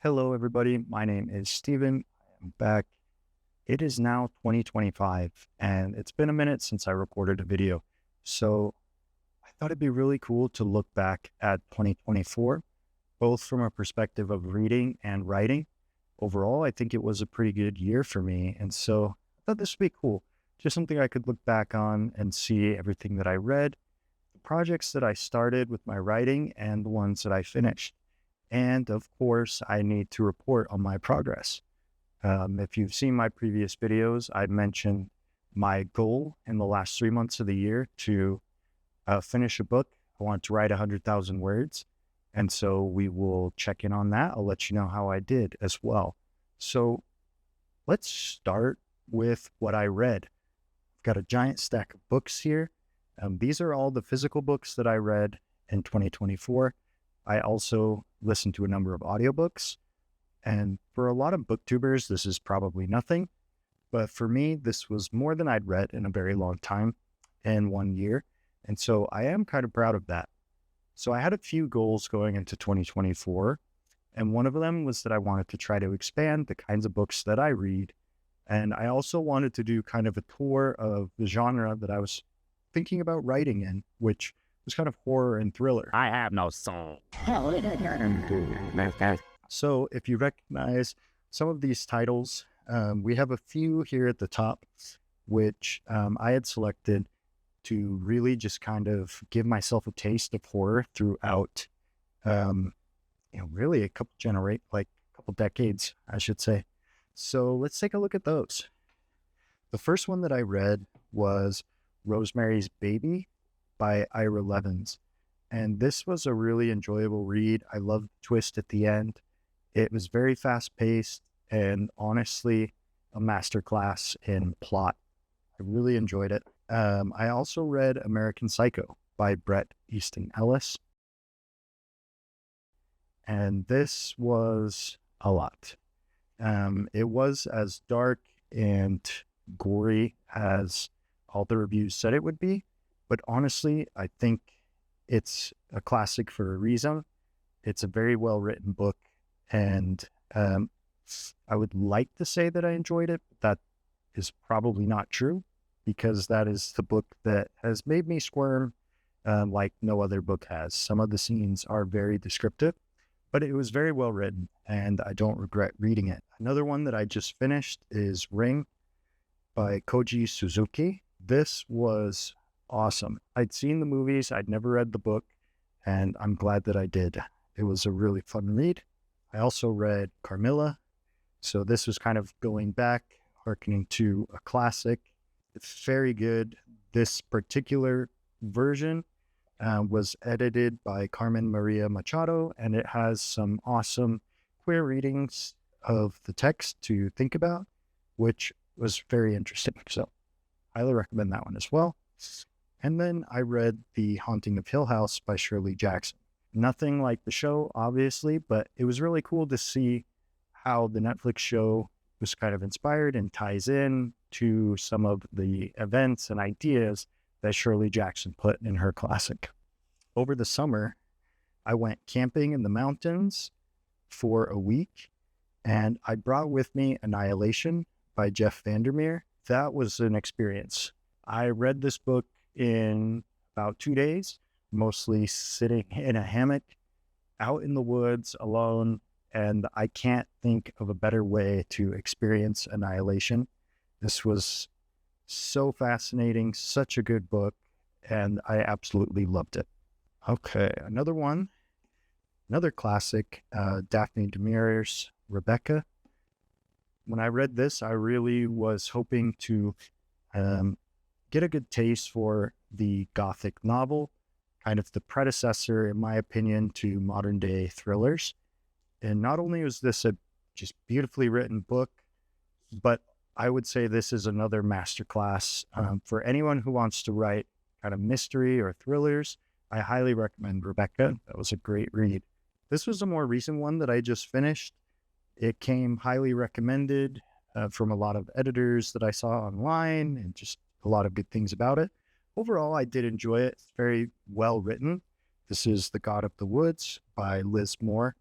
Hello, everybody. My name is Steven. I'm back. It is now 2025, and it's been a minute since I recorded a video. So I thought it'd be really cool to look back at 2024, both from a perspective of reading and writing. Overall, I think it was a pretty good year for me. And so I thought this would be cool. Just something I could look back on and see everything that I read, the projects that I started with my writing, and the ones that I finished. And of course, I need to report on my progress. If you've seen my previous videos, I mentioned my goal in the last 3 months of the year to finish a book. I want to write 100,000 words. And so we will check in on that. I'll let you know how I did as well. So let's start with what I read. I've got a giant stack of books here. These are all the physical books that I read in 2024. I also listened to a number of audiobooks. And for a lot of booktubers, this is probably nothing. But for me, this was more than I'd read in a very long time in 1 year. And so I am kind of proud of that. So I had a few goals going into 2024. And one of them was that I wanted to try to expand the kinds of books that I read. And I also wanted to do kind of a tour of the genre that I was thinking about writing in, which was kind of horror and thriller. I have no soul. So if you recognize some of these titles, we have a few here at the top, which I had selected to really just kind of give myself a taste of horror throughout, really a couple decades, I should say. So let's take a look at those. The first one that I read was Rosemary's Baby by Ira Levins. And this was a really enjoyable read. I loved the twist at the end. It was very fast paced and honestly a masterclass in plot. I really enjoyed it. I also read American Psycho by Bret Easton Ellis. And this was a lot. It was as dark and gory as all the reviews said it would be. But honestly, I think it's a classic for a reason. It's a very well-written book, and I would like to say that I enjoyed it, but that is probably not true, because that is the book that has made me squirm like no other book has. Some of the scenes are very descriptive, but it was very well-written, and I don't regret reading it. Another one that I just finished is Ring by Koji Suzuki. This was awesome. I'd seen the movies, I'd never read the book, and I'm glad that I did. It was a really fun read. I also read Carmilla. So this was kind of going back, hearkening to a classic. It's very good. This particular version was edited by Carmen Maria Machado, and it has some awesome queer readings of the text to think about, which was very interesting. So highly recommend that one as well. And then I read The Haunting of Hill House by Shirley Jackson. Nothing like the show, obviously, but it was really cool to see how the Netflix show was kind of inspired and ties in to some of the events and ideas that Shirley Jackson put in her classic. Over the summer, I went camping in the mountains for a week, and I brought with me Annihilation by Jeff Vandermeer. That was an experience. I read this book in about 2 days, mostly sitting in a hammock out in the woods alone. And I can't think of a better way to experience Annihilation. This was so fascinating, such a good book, and I absolutely loved it. Okay, another classic, Daphne du Maurier's Rebecca. When I read this, I really was hoping to get a good taste for the Gothic novel, kind of the predecessor, in my opinion, to modern day thrillers. And not only was this a just beautifully written book, but I would say this is another masterclass for anyone who wants to write kind of mystery or thrillers. I highly recommend Rebecca. That was a great read. This was a more recent one that I just finished. It came highly recommended from a lot of editors that I saw online, and just a lot of good things about it. Overall, I did enjoy it. It's very well written. This is The God of the Woods by Liz Moore.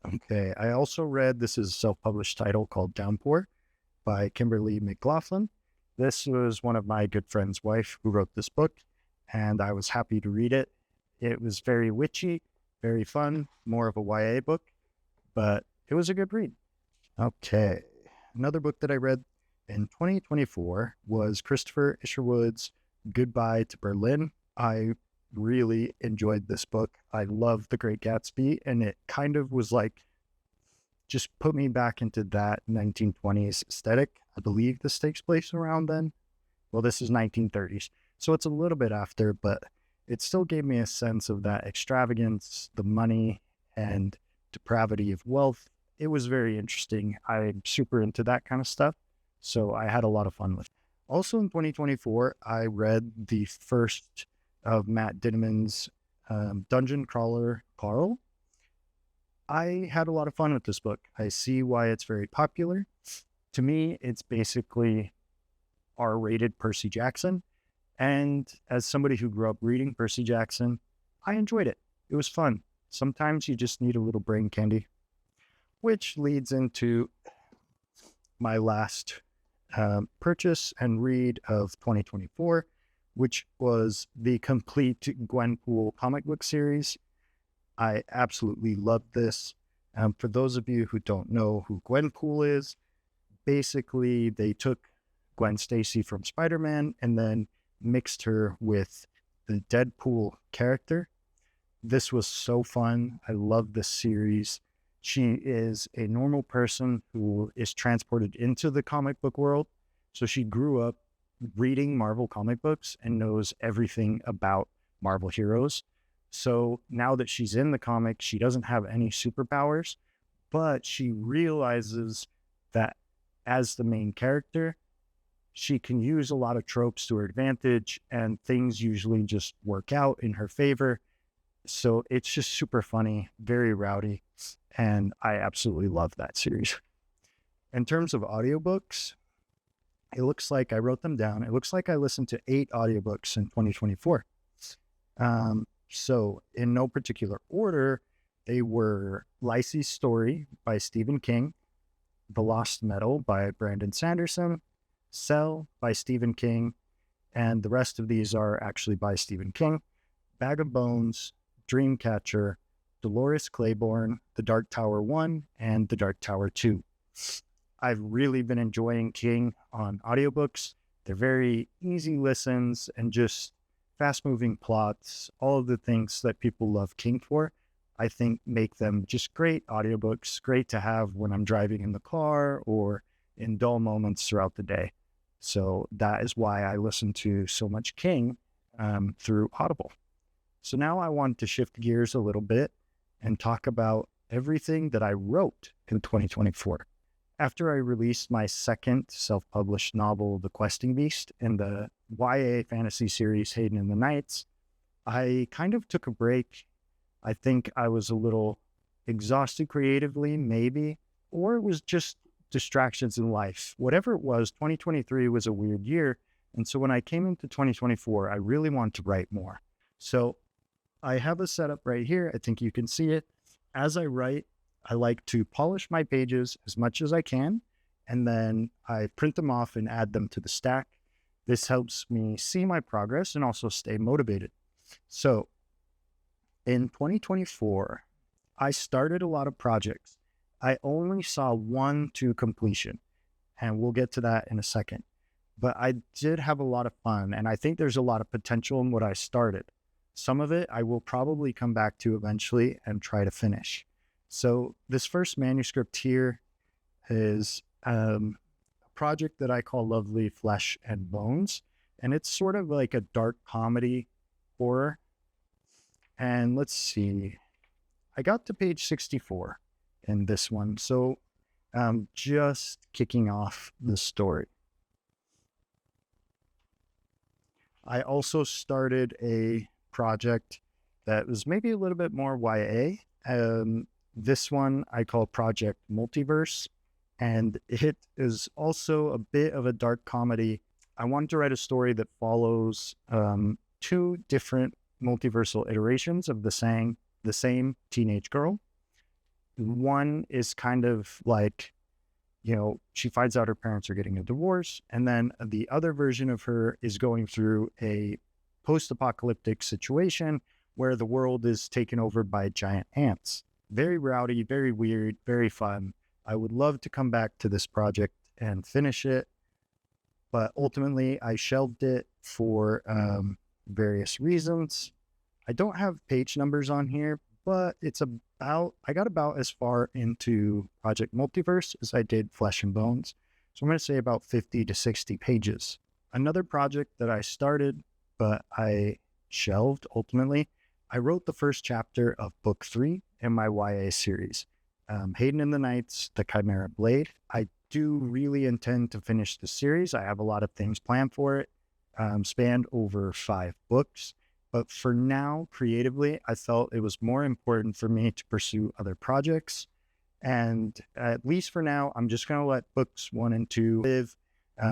Okay, I also read, this is a self-published title called Downpour by Kimberly McLaughlin. This was one of my good friend's wife who wrote this book, and I was happy to read it. It was very witchy, very fun, more of a YA book, but it was a good read. Okay, another book that I read in 2024 was Christopher Isherwood's Goodbye to Berlin. I really enjoyed this book. I love The Great Gatsby, and it kind of was like, just put me back into that 1920s aesthetic. I believe this takes place around then. Well, this is 1930s, so it's a little bit after, but it still gave me a sense of that extravagance, the money, and depravity of wealth. It was very interesting. I'm super into that kind of stuff, so I had a lot of fun with it. Also in 2024, I read the first of Matt Dinniman's Dungeon Crawler Carl. I had a lot of fun with this book. I see why it's very popular. To me, it's basically R-rated Percy Jackson. And as somebody who grew up reading Percy Jackson, I enjoyed it. It was fun. Sometimes you just need a little brain candy, which leads into my last purchase and read of 2024, which was the complete Gwenpool comic book series. I absolutely loved this. For those of you who don't know who Gwenpool is, basically they took Gwen Stacy from Spider-Man and then mixed her with the Deadpool character. This was so fun. I love this series. She is a normal person who is transported into the comic book world. So she grew up reading Marvel comic books and knows everything about Marvel heroes. So now that she's in the comic, she doesn't have any superpowers, but she realizes that as the main character, she can use a lot of tropes to her advantage, and things usually just work out in her favor. So it's just super funny, very rowdy, and I absolutely love that series. In terms of audiobooks, it looks like I wrote them down. It looks like I listened to 8 audiobooks in 2024. So in no particular order, they were Lacey's Story by Stephen King, The Lost Metal by Brandon Sanderson, Cell by Stephen King, and the rest of these are actually by Stephen King, Bag of Bones, Dreamcatcher, Dolores Claiborne, The Dark Tower 1, and The Dark Tower 2. I've really been enjoying King on audiobooks. They're very easy listens and just fast-moving plots, all of the things that people love King for, I think make them just great audiobooks, great to have when I'm driving in the car or in dull moments throughout the day. So that is why I listen to so much King through Audible. So now I want to shift gears a little bit and talk about everything that I wrote in 2024. After I released my second self-published novel, The Questing Beast, in the YA fantasy series Hayden and the Knights, I kind of took a break. I think I was a little exhausted creatively, maybe, or it was just distractions in life. Whatever it was, 2023 was a weird year. And so when I came into 2024, I really wanted to write more. So I have a setup right here. I think you can see it. As I write, I like to polish my pages as much as I can, and then I print them off and add them to the stack. This helps me see my progress and also stay motivated. So in 2024, I started a lot of projects. I only saw one to completion, and we'll get to that in a second. But I did have a lot of fun, and I think there's a lot of potential in what I started. Some of it I will probably come back to eventually and try to finish. So this first manuscript here is a project that I call Lovely Flesh and Bones. And it's sort of like a dark comedy horror. And let's see, I got to page 64 in this one. So I'm just kicking off the story. I also started a project that was maybe a little bit more YA. This one I call Project Multiverse, and it is also a bit of a dark comedy. I wanted to write a story that follows 2 different multiversal iterations of the same teenage girl. One is kind of like, she finds out her parents are getting a divorce. And then the other version of her is going through a post-apocalyptic situation where the world is taken over by giant ants. Very rowdy, very weird, very fun. I would love to come back to this project and finish it, but ultimately I shelved it for various reasons. I don't have page numbers on here, but I got about as far into Project Multiverse as I did Flesh and Bones. So I'm going to say about 50 to 60 pages. Another project that I started, but I shelved ultimately, I wrote the first chapter of book 3 in my YA series, Hayden and the Knights, The Chimera Blade. I do really intend to finish the series. I have a lot of things planned for it, spanned over 5 books. But for now, creatively, I felt it was more important for me to pursue other projects. And at least for now, I'm just going to let books 1 and 2 live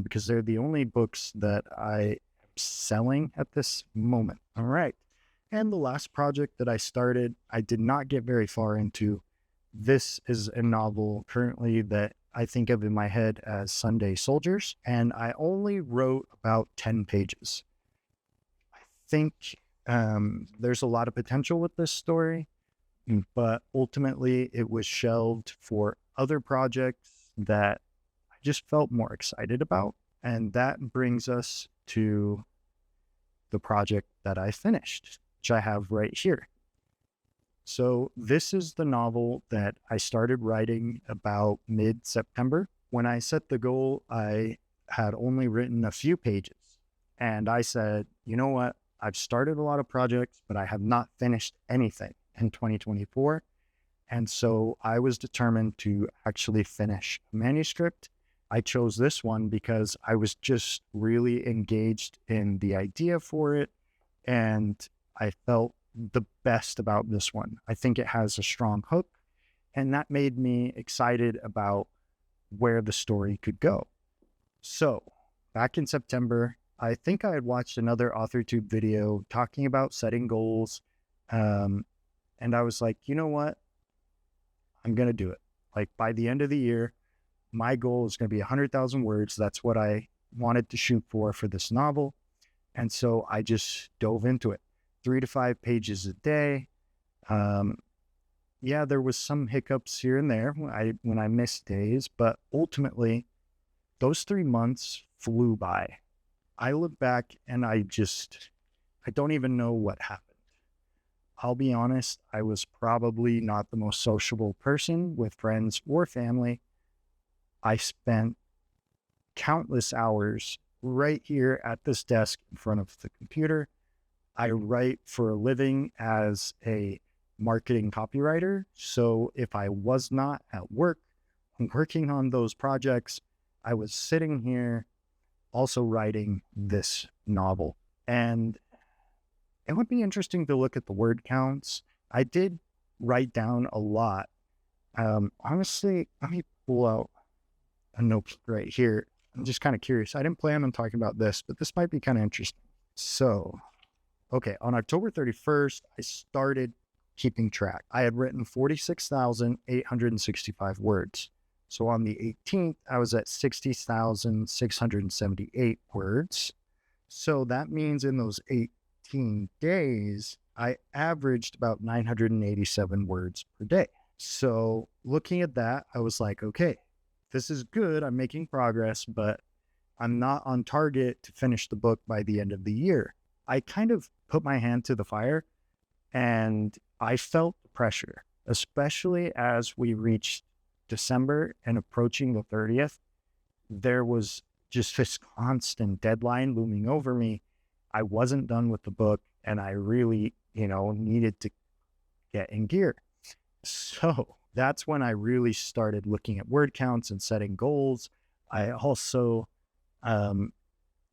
because they're the only books that I am selling at this moment. All right. And the last project that I started, I did not get very far into. This is a novel currently that I think of in my head as Sunday Soldiers, and I only wrote about 10 pages. I think there's a lot of potential with this story, but ultimately it was shelved for other projects that I just felt more excited about. And that brings us to the project that I finished, which I have right here. So this is the novel that I started writing about mid-September. When I set the goal, I had only written a few pages. And I said, you know what? I've started a lot of projects, but I have not finished anything in 2024. And so I was determined to actually finish a manuscript. I chose this one because I was just really engaged in the idea for it. And I felt the best about this one. I think it has a strong hook, and that made me excited about where the story could go. So back in September, I think I had watched another AuthorTube video talking about setting goals. And I was like, you know what? I'm going to do it. Like by the end of the year, my goal is going to be 100,000 words. That's what I wanted to shoot for this novel. And so I just dove into it. 3 to 5 pages a day. Yeah, there was some hiccups here and there when I missed days, but ultimately those 3 months flew by. I look back and I don't even know what happened. I'll be honest, I was probably not the most sociable person with friends or family. I spent countless hours right here at this desk in front of the computer. I write for a living as a marketing copywriter. So if I was not at work working on those projects, I was sitting here also writing this novel. And it would be interesting to look at the word counts. I did write down a lot. Honestly, let me pull out a note right here. I'm just kind of curious. I didn't plan on talking about this, but this might be kind of interesting. So, okay, on October 31st, I started keeping track. I had written 46,865 words. So on the 18th, I was at 60,678 words. So that means in those 18 days, I averaged about 987 words per day. So looking at that, I was like, okay, this is good. I'm making progress, but I'm not on target to finish the book by the end of the year. I kind of put my hand to the fire and I felt the pressure, especially as we reached December and approaching the 30th. There was just this constant deadline looming over me. I wasn't done with the book and I really, needed to get in gear. So that's when I really started looking at word counts and setting goals. I also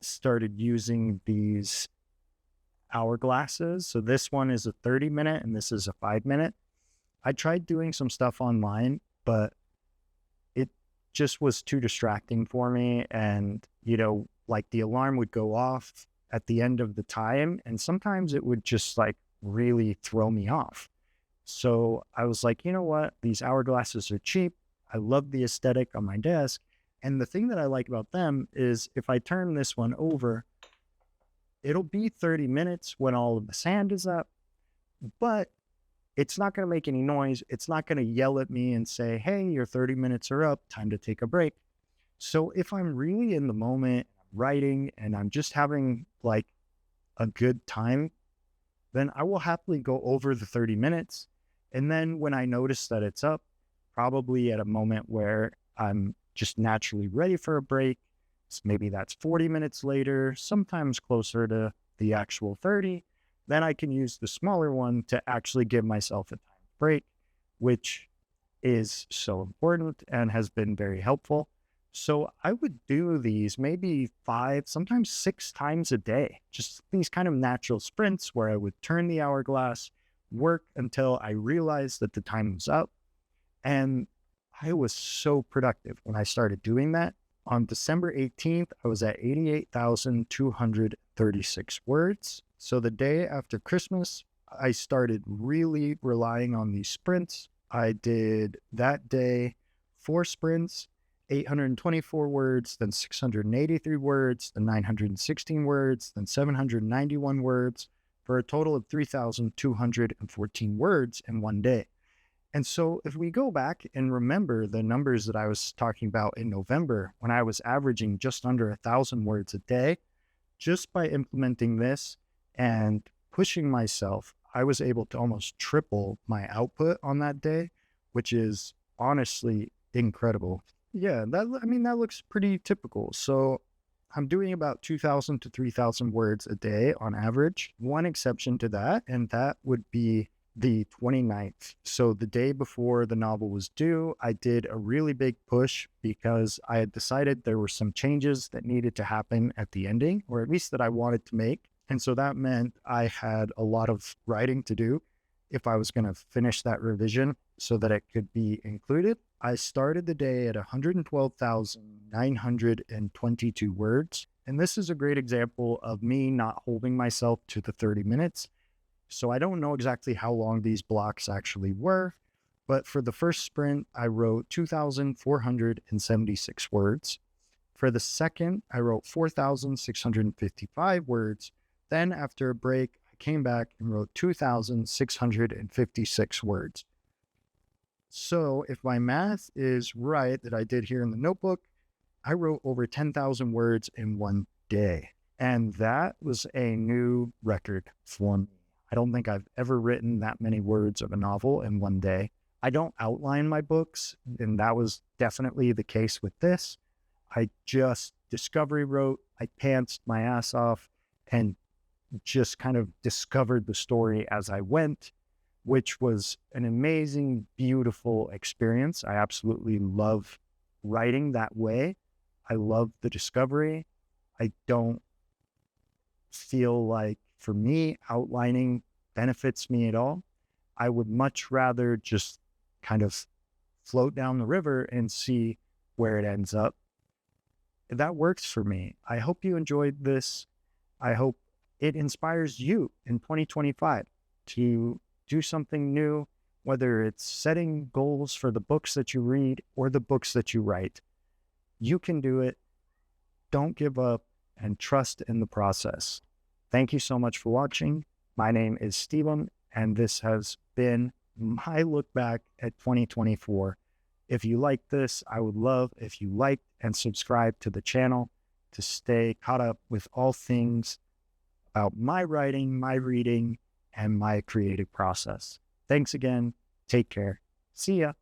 started using these hourglasses. So this one is a 30-minute and this is a 5-minute. I tried doing some stuff online, but it just was too distracting for me. And, like the alarm would go off at the end of the time. And sometimes it would just like really throw me off. So I was like, you know what? These hourglasses are cheap. I love the aesthetic on my desk. And the thing that I like about them is if I turn this one over, it'll be 30 minutes when all of the sand is up, but it's not going to make any noise. It's not going to yell at me and say, hey, your 30 minutes are up, time to take a break. So if I'm really in the moment writing and I'm just having like a good time, then I will happily go over the 30 minutes. And then when I notice that it's up, probably at a moment where I'm just naturally ready for a break, maybe that's 40 minutes later, sometimes closer to the actual 30, then I can use the smaller one to actually give myself a time break, which is so important and has been very helpful. So I would do these maybe 5, sometimes 6 times a day, just these kind of natural sprints where I would turn the hourglass, work until I realized that the time was up. And I was so productive when I started doing that. On December 18th, I was at 88,236 words. So the day after Christmas, I started really relying on these sprints. I did that day 4 sprints, 824 words, then 683 words, then 916 words, then 791 words, for a total of 3,214 words in one day. And so if we go back and remember the numbers that I was talking about in November, when I was averaging just under 1,000 words a day, just by implementing this and pushing myself, I was able to almost triple my output on that day, which is honestly incredible. Yeah, that looks pretty typical. So I'm doing about 2,000 to 3,000 words a day on average. One exception to that, and that would be the 29th. So the day before the novel was due, I did a really big push because I had decided there were some changes that needed to happen at the ending, or at least that I wanted to make. And so that meant I had a lot of writing to do if I was going to finish that revision so that it could be included. I started the day at 112,922 words. And this is a great example of me not holding myself to the 30 minutes. So I don't know exactly how long these blocks actually were, but for the first sprint, I wrote 2,476 words. For the second, I wrote 4,655 words. Then after a break, I came back and wrote 2,656 words. So if my math is right that I did here in the notebook, I wrote over 10,000 words in one day. And that was a new record for me. I don't think I've ever written that many words of a novel in one day. I don't outline my books, and that was definitely the case with this. I just discovery wrote, I pantsed my ass off and just kind of discovered the story as I went, which was an amazing, beautiful experience. I absolutely love writing that way. I love the discovery. I don't feel like, for me, outlining benefits me at all. I would much rather just kind of float down the river and see where it ends up. That works for me. I hope you enjoyed this. I hope it inspires you in 2025 to do something new, whether it's setting goals for the books that you read or the books that you write. You can do it. Don't give up and trust in the process. Thank you so much for watching. My name is Steven, and this has been my look back at 2024. If you like this, I would love if you liked and subscribe to the channel to stay caught up with all things about my writing, my reading, and my creative process. Thanks again. Take care. See ya.